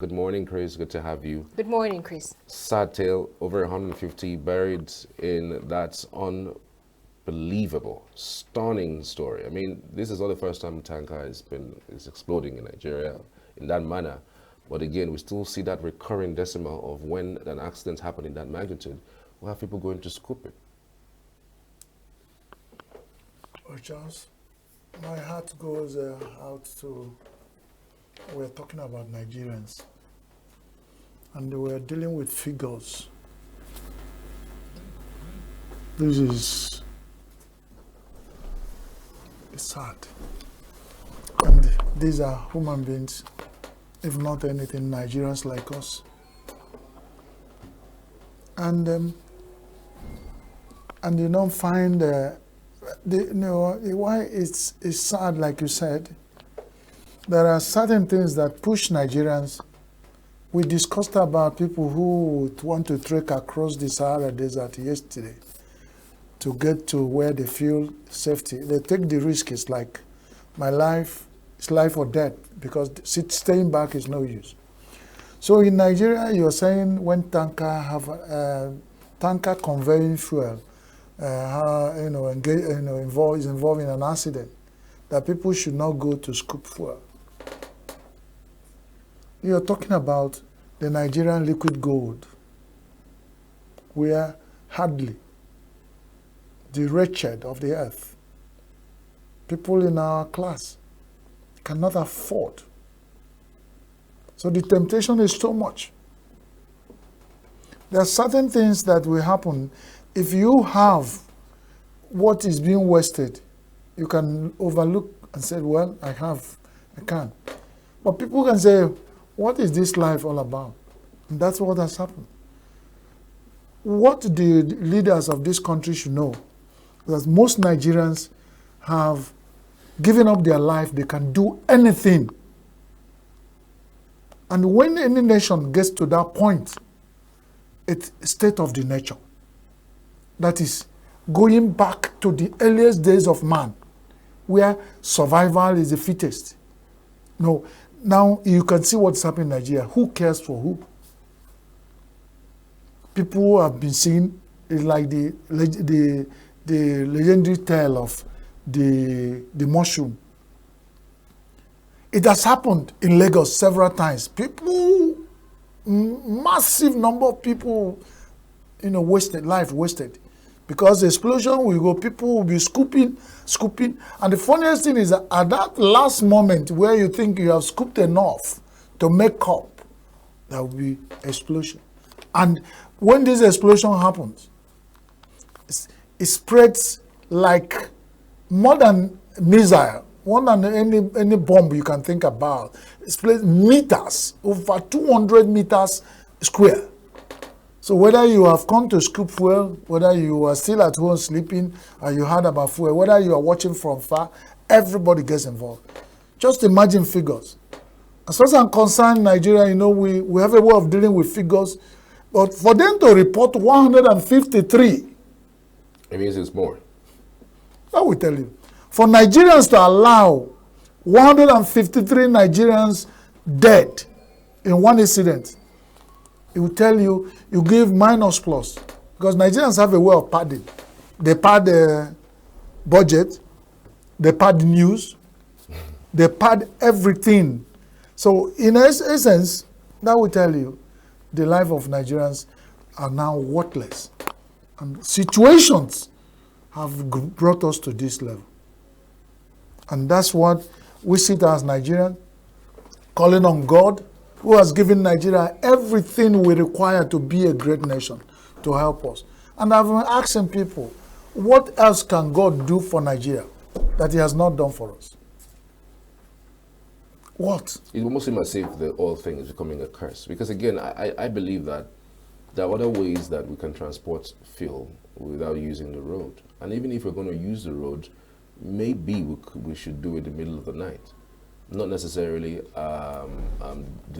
Good morning, Chris. Good to have you. Good morning, Chris. Sad tale, over 150 buried in that unbelievable, stunning story. I mean, this is not the first time tanker is exploding in Nigeria in that manner. But again, we still see that recurring decimal of when an accident happened in that magnitude, we'll have people going to scoop it. Well, Charles, my heart goes out to, we're talking about Nigerians, and we're dealing with figures. This is sad. And these are human beings, if not anything, Nigerians like us. And you don't find why it's sad, like you said. There are certain things that push Nigerians. We discussed about people who want to trek across the Sahara Desert yesterday to get to where they feel safety. They take the risk. It's like, my life, it's life or death, because staying back is no use. So in Nigeria, you're saying when tanker conveying fuel, is involved in an accident, that people should not go to scoop fuel. You're talking about the Nigerian liquid gold, where hardly the wretched of the earth, people in our class, cannot afford. So the temptation is so much. There are certain things that will happen. If you have what is being wasted, you can overlook and say, well, I can. But people can say, what is this life all about? And that's what has happened. What the leaders of this country should know is that most Nigerians have given up their life. They can do anything. And when any nation gets to that point, it's a state of the nature. That is going back to the earliest days of man, where survival is the fittest. No, now you can see what's happening in Nigeria. Who cares for who? People who have been seen, is like the legendary tale of the mushroom. It has happened in Lagos several times. People, massive number of people, life wasted. Because the explosion will go, people will be scooping. And the funniest thing is that at that last moment where you think you have scooped enough to make up, there will be explosion. And when this explosion happens, it spreads like more than missile, more than any bomb you can think about. It spreads meters, over 200 meters square. So whether you have come to scoop fuel, whether you are still at home sleeping, or you heard about fuel, whether you are watching from far, everybody gets involved. Just imagine figures. As far as I'm concerned, Nigeria, we have a way of dealing with figures, but for them to report 153, It means it's more. I will tell you. For Nigerians to allow 153 Nigerians dead in one incident, it will tell you, you give minus plus. Because Nigerians have a way of padding. They pad the budget, they pad the news, they pad everything. So in essence, that will tell you the life of Nigerians are now worthless. And situations have brought us to this level. And that's what we sit as Nigerians, calling on God, who has given Nigeria everything we require to be a great nation, to help us. And I've been asking people, what else can God do for Nigeria that he has not done for us? What? It almost seems as if the whole thing is becoming a curse. Because again, I believe that there are other ways that we can transport fuel without using the road. And even if we're going to use the road, maybe we should do it in the middle of the night. Not necessarily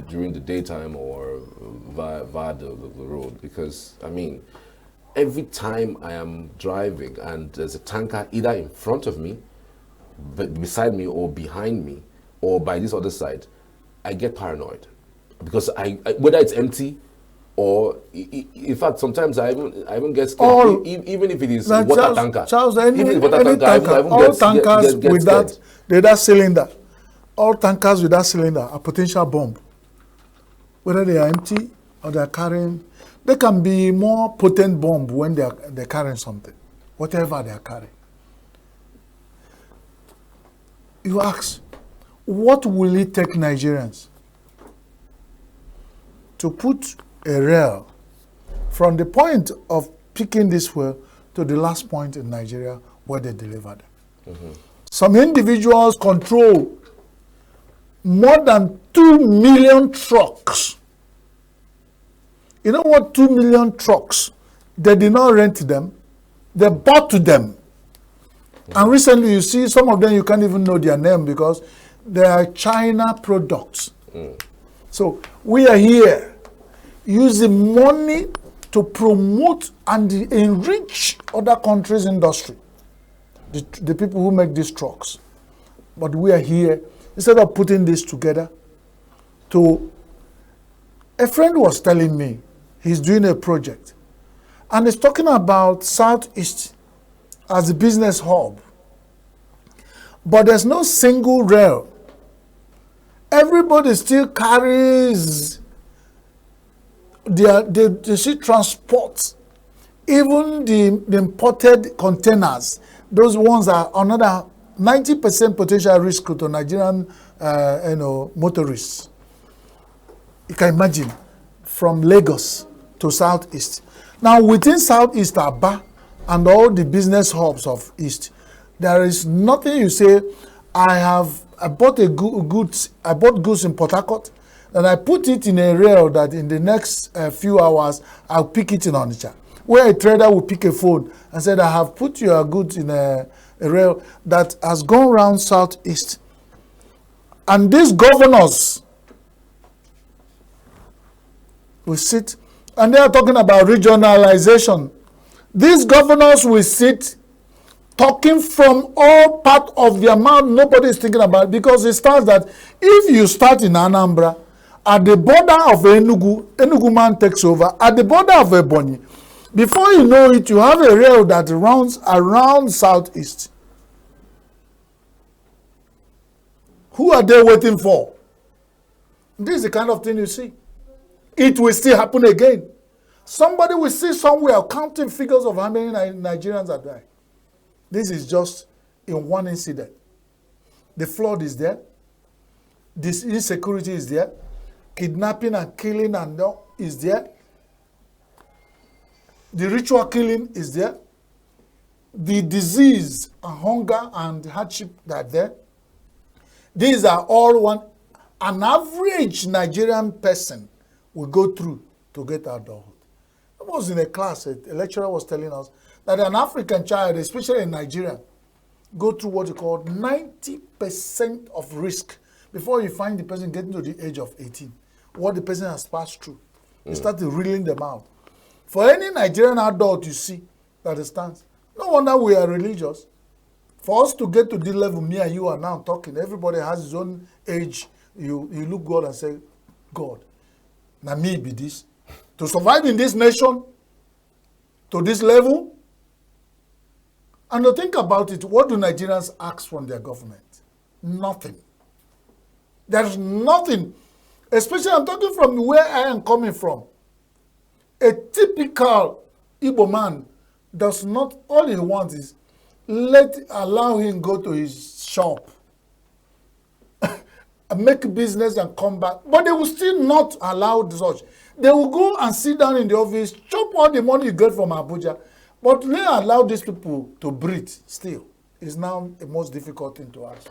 during the daytime or via the road. Because, I mean, every time I am driving and there's a tanker either in front of me, beside me, or behind me, or by this other side, I get paranoid. because whether it's empty or in fact sometimes I even get scared even if it is water tanker. Charles, Even if water any tanker, I even all tankers get with scared. that cylinder, all tankers with that cylinder are potential bomb. Whether they are empty or they are carrying, they can be more potent bomb when they're carrying something, whatever they are carrying. You ask, what will it take Nigerians to put a rail from the point of picking this fuel to the last point in Nigeria where they delivered it? Some individuals control more than 2 million trucks. You know what 2 million trucks? They did not rent them. They bought to them. And recently you see some of them you can't even know their name because they are China products. So we are here using money to promote and enrich other countries' industry. The people who make these trucks. But we are here, instead of putting this together, a friend was telling me, he's doing a project, and he's talking about Southeast as a business hub. But there's no single rail. Everybody still carries they see transport. Even the imported containers, those ones are another 90% potential risk to Nigerian motorists. You can imagine from Lagos to Southeast. Now within Southeast Aba and all the business hubs of East, there is nothing you say, I bought goods in Port Harcourt, and I put it in a rail that in the next few hours, I'll pick it in Onitsha. Where a trader will pick a phone and said, I have put your goods in a rail that has gone around Southeast. And these governors will sit, and they are talking about regionalization. These governors will sit talking from all part of their mouth. Nobody is thinking about it, because it starts that if you start in Anambra, at the border of Enugu man takes over. At the border of Ebonyi, before you know it, you have a rail that runs around Southeast. Who are they waiting for? This is the kind of thing you see. It will still happen again. Somebody will see somewhere counting figures of how many Nigerians are dying. This is just in one incident. The flood is there. This insecurity is there. Kidnapping and killing is there. The ritual killing is there. The disease and hunger and hardship that are there. These are all an average Nigerian person will go through to get adulthood. I was in a class, a lecturer was telling us that an African child, especially in Nigeria, go through what you call 90% of risk before you find the person getting to the age of 18. What the person has passed through. You start reeling them out. For any Nigerian adult you see that stands, no wonder we are religious. For us to get to this level, me and you are now talking, everybody has his own age. You look God and say, God, now me be this. To survive in this nation, to this level, and to think about it, what do Nigerians ask from their government? Nothing. There's nothing. Especially, I'm talking from where I am coming from. A typical Igbo man does not, all he wants is, allow him go to his shop, make business and come back. But they will still not allow such. They will go and sit down in the office, chop all the money you get from Abuja, but they allow these people to breathe still. It's now the most difficult thing to ask.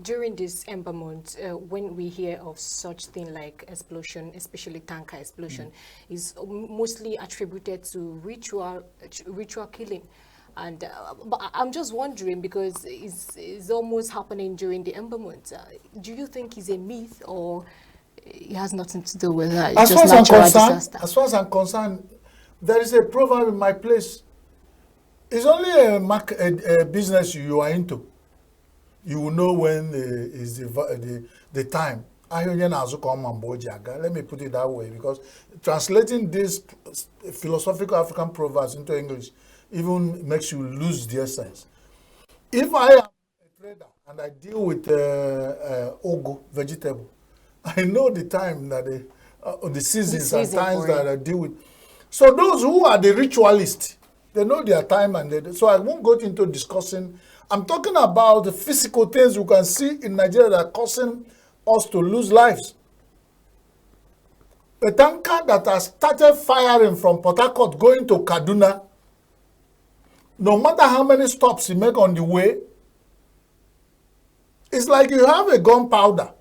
During this Ember month, when we hear of such thing like explosion, especially tanker explosion, is mostly attributed to ritual killing. And but I'm just wondering, because it's almost happening during the Ember month. Do you think it's a myth, or it has nothing to do with that? It's just natural disaster? As far as I'm concerned, there is a proverb in my place. It's only a business you are into. You will know when is the time. Let me put it that way, because translating these philosophical African proverbs into English even makes you lose the essence. If I am a trader and I deal with ogo, vegetable, I know the time that the seasons and times that I deal with. So those who are the ritualists, they know their time, and so I won't go into discussing. I'm talking about the physical things you can see in Nigeria that are causing us to lose lives. A tanker that has started firing from Port Harcourt going to Kaduna, no matter how many stops you make on the way, it's like you have a gunpowder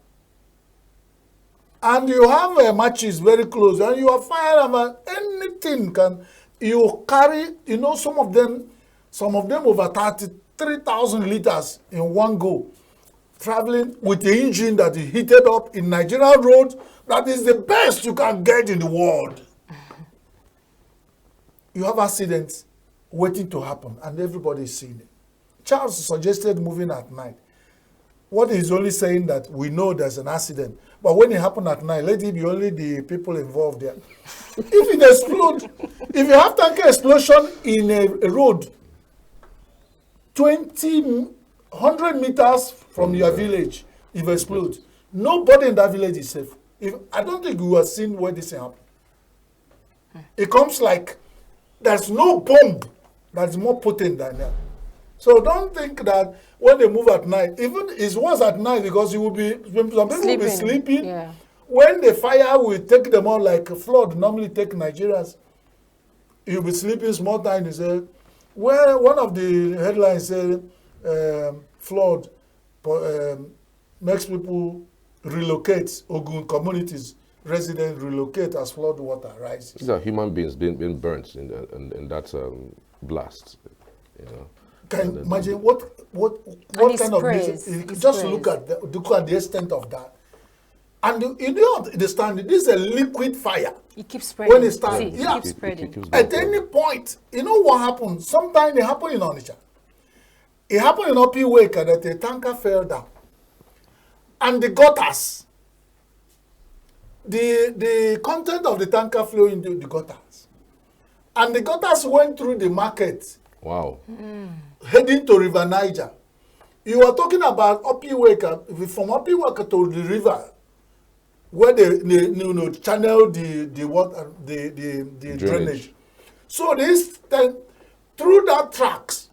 and you have matches very close and you are firing anything you carry, some of them over 33,000 liters in one go, traveling with the engine that is heated up in Nigerian roads. That is the best you can get in the world. You have accidents waiting to happen, and everybody is seeing it. Charles suggested moving at night. What he's only saying that we know there's an accident, but when it happened at night, let it be only the people involved there. If it explodes, if you have tanker explosion in a road 100 meters from your village, if it explodes, nobody in that village is safe. I don't think we have seen where this happened. It comes like there's no bomb that's more potent than that. So don't think that when they move at night, even it's worse at night because some people will be sleeping. Yeah. When the fire will take them out like a flood normally take Nigerians, you'll be sleeping small time. He said, well, one of the headlines said, flood makes people relocate, Ogun communities, residents relocate as flood water rises. These are human beings being burnt in that blast. Can you imagine what kind of business? Just look at the extent of that. And you don't understand, this is a liquid fire. It keeps spreading. When it starts, it keeps spreading. At any point, you know what happened? Sometimes it happened in Onitsha. It happened in Opi Weka that a tanker fell down. And the gutters, the content of the tanker flew into the gutters. And the gutters went through the market. Wow. Heading to River Niger. You are talking about Opi Weka, from Opi Weka to the river, where they channel the water, the drainage. So this then through that tracks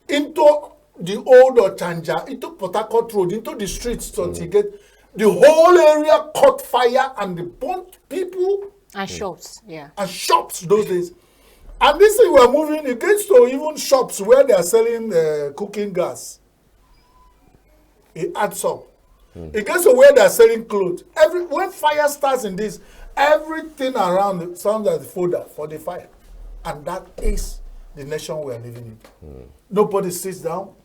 into the old Ochanja, into Port Harcourt Road, into the streets to get the whole area caught fire and the burnt people and shops, yeah. And shops those days. And this thing we're moving, it gets to even shops where they are selling cooking gas. It adds up. It gets to where they are selling clothes. When fire starts in this, everything around it sounds like fodder for the fire. And that is the nation we are living in. Nobody sits down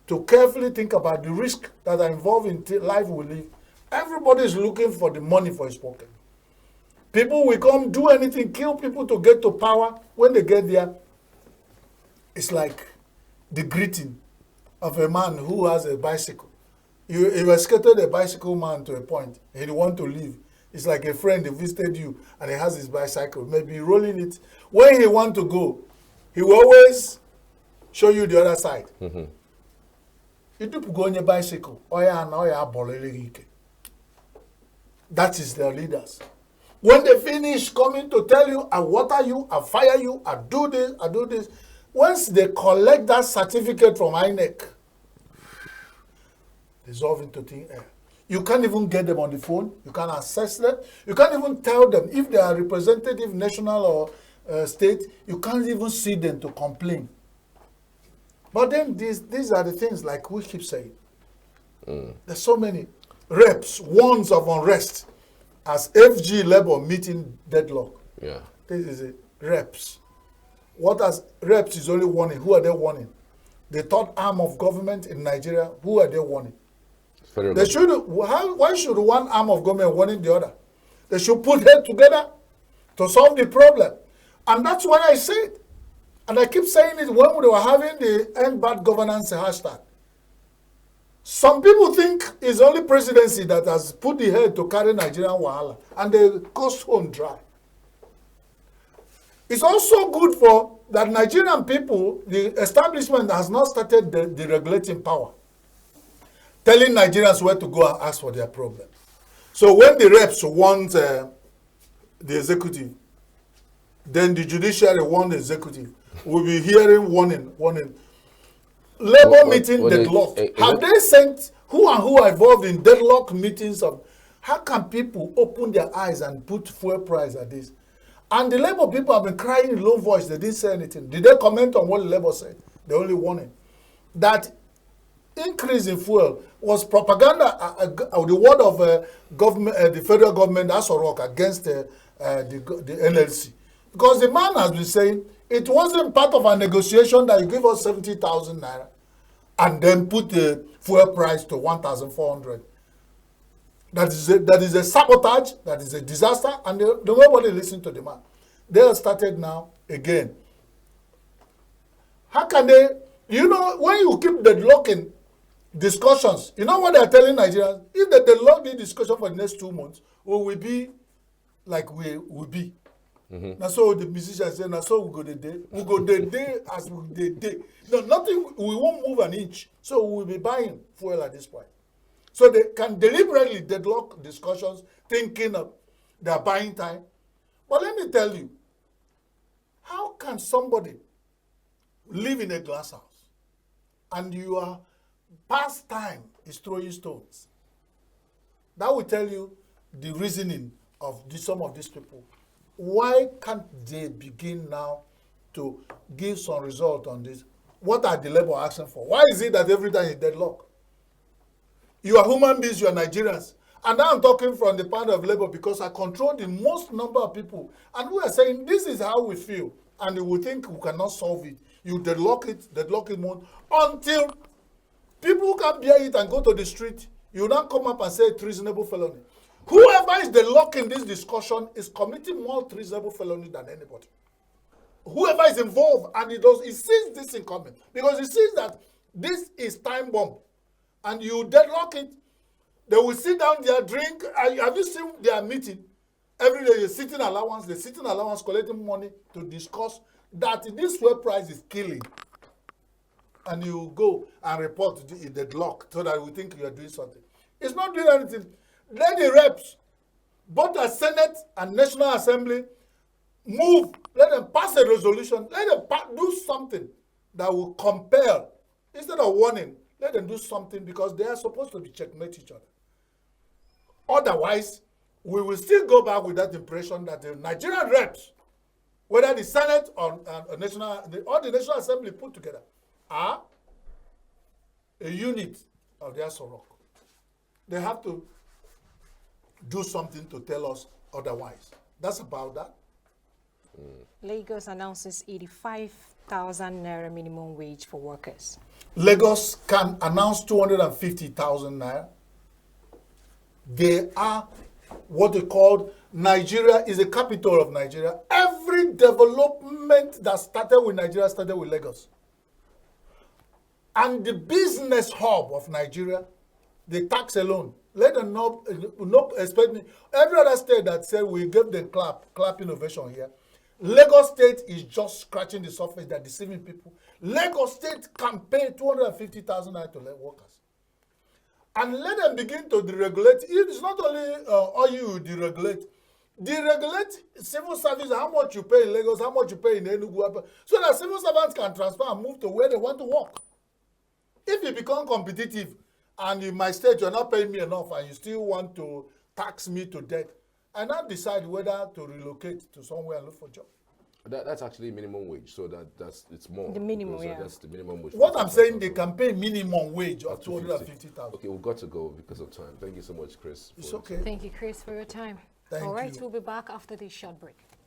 to carefully think about the risk that are involved in life we live. Everybody is looking for the money for his pocket. People will come do anything, kill people to get to power. When they get there, it's like the greeting of a man who has a bicycle. You escorted a bicycle man to a point. He didn't want to leave. It's like a friend who visited you and he has his bicycle, maybe rolling it. When he wants to go, he will always show you the other side. You do go on your bicycle. That is their leaders. When they finish coming to tell you, I water you, I fire you, I do this. Once they collect that certificate from INEC, dissolve into thin air. You can't even get them on the phone. You can't access them. You can't even tell them if they are representative, national or state. You can't even see them to complain. But then these are the things like we keep saying. There's so many reps, warns of unrest as FG Labour meeting deadlock. Yeah. This is it. Reps. What as reps is only warning. Who are they warning? The third arm of government in Nigeria, who are they warning? They should. Why should one arm of government warning the other? They should put heads together to solve the problem. And that's what I said. And I keep saying it when we were having the End Bad Governance hashtag. Some people think it's only presidency that has put the head to carry Nigerian wahala, and they coast home dry. It's also good for that Nigerian people, the establishment has not started the regulating power, telling Nigerians where to go and ask for their problems. So when the reps want the executive, then the judiciary want the executive. We'll be hearing warning. Labour meeting deadlocked. Have they sent who are involved in deadlock meetings of how can people open their eyes and put fuel price at this? And the Labour people have been crying in low voice. They didn't say anything. Did they comment on what the Labour said? They only warning that increase in fuel was propaganda. The word of government, the federal government, as a rock against the NLC, because the man has been saying it wasn't part of a negotiation that you give us 70,000 naira and then put the fuel price to 1,400. That is a sabotage, that is a disaster, and nobody listened to the man. They have started now again. How can they, when you keep deadlocking discussions, you know what they're telling Nigerians? If they deadlock the discussion for the next 2 months, we will be like we will be. Mm-hmm. That's so the musicians say, that's so we go the day. We go the day as we the day. No, nothing, we won't move an inch. So we will be buying fuel at this point. So they can deliberately deadlock discussions, thinking of they're buying time. But let me tell you, how can somebody live in a glass house and your pastime is throwing stones? That will tell you the reasoning of some of these people. Why can't they begin now to give some result on this? What are the Labour asking for? Why is it that every time is deadlock? You are human beings, you are Nigerians. And now I'm talking from the part of Labour because I control the most number of people. And we are saying this is how we feel. And we think we cannot solve it. You deadlock it more until people can bear it and go to the street. You now come up and say treasonable felony. Whoever is deadlocking this discussion is committing more treasonable felony than anybody. Whoever is involved and he sees this in common because he sees that this is time bomb. And you deadlock it, they will sit down there, drink. Have you seen their meeting? Every day, they're sitting allowance, collecting money to discuss that this fuel price is killing. And you go and report the deadlock so that we think you are doing something. It's not doing anything. Let the reps, both the Senate and National Assembly, move. Let them pass a resolution. Let them do something that will compel, instead of warning, let them do something because they are supposed to be checkmate each other. Otherwise, we will still go back with that impression that the Nigerian reps, whether the Senate or the National Assembly put together, are a unit of their Sorok. They have to do something to tell us otherwise. That's about that. Lagos announces 85,000 naira minimum wage for workers. Lagos can announce 250,000 naira. They are what they call Nigeria is the capital of Nigeria. Every development that started with Nigeria started with Lagos. And the business hub of Nigeria, the tax alone, let them not expect me. Every other state that said we gave them clap innovation here. Lagos State is just scratching the surface. They're deceiving people. Lagos State can pay 250,000 naira to workers. And let them begin to deregulate. It's not only all you deregulate. Deregulate civil service, how much you pay in Lagos, how much you pay in Enugu, so that civil servants can transfer and move to where they want to work. If you become competitive and in my state you're not paying me enough and you still want to tax me to death, I now decide whether to relocate to somewhere and look for a job. That's actually minimum wage, so it's more. The minimum, because, yeah. That's the minimum wage. What I'm saying, they can pay minimum wage of 250,000. Okay, we've got to go because of time. Thank you so much, Chris. It's okay. Thank you, Chris, for your time. All right, we'll be back after this short break.